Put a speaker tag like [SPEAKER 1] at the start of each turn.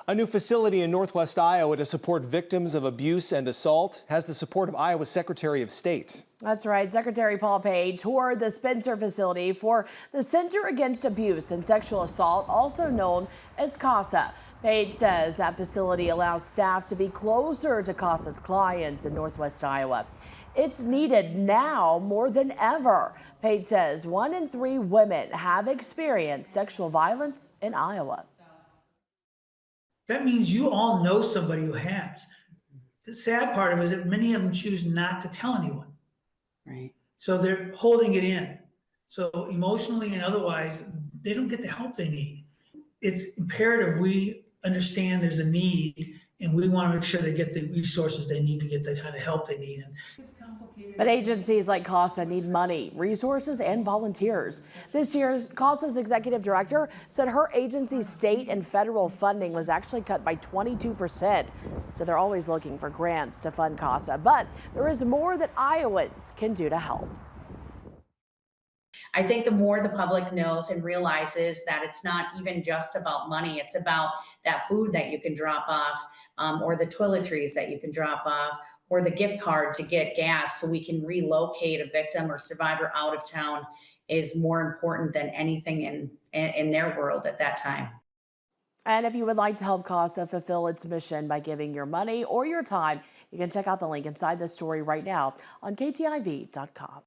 [SPEAKER 1] A new facility in Northwest Iowa to support victims of abuse and assault has the support of Iowa's Secretary of State.
[SPEAKER 2] That's right. Secretary Paul Page toured the Spencer facility for the Center Against Abuse and Sexual Assault, also known as CASA. Page says that facility allows staff to be closer to CASA's clients in Northwest Iowa. It's needed now more than ever. Page says 1 in 3 women have experienced sexual violence in Iowa.
[SPEAKER 3] That means you all know somebody who has. The sad part of it is that many of them choose not to tell anyone.
[SPEAKER 4] Right.
[SPEAKER 3] So they're holding it in. So emotionally and otherwise, they don't get the help they need. It's imperative we understand there's a need, and we want to make sure they get the resources they need to get the kind of help they need. And it's complicated.
[SPEAKER 2] But agencies like CASA need money, resources, and volunteers. This year's CASA's executive director said her agency's state and federal funding was actually cut by 22%. So they're always looking for grants to fund CASA. But there is more that Iowans can do to help.
[SPEAKER 4] I think the more the public knows and realizes that it's not even just about money, it's about that food that you can drop off, or the toiletries that you can drop off, or the gift card to get gas so we can relocate a victim or survivor out of town is more important than anything in their world at that time.
[SPEAKER 2] And if you would like to help CASA fulfill its mission by giving your money or your time, you can check out the link inside the story right now on KTIV.com.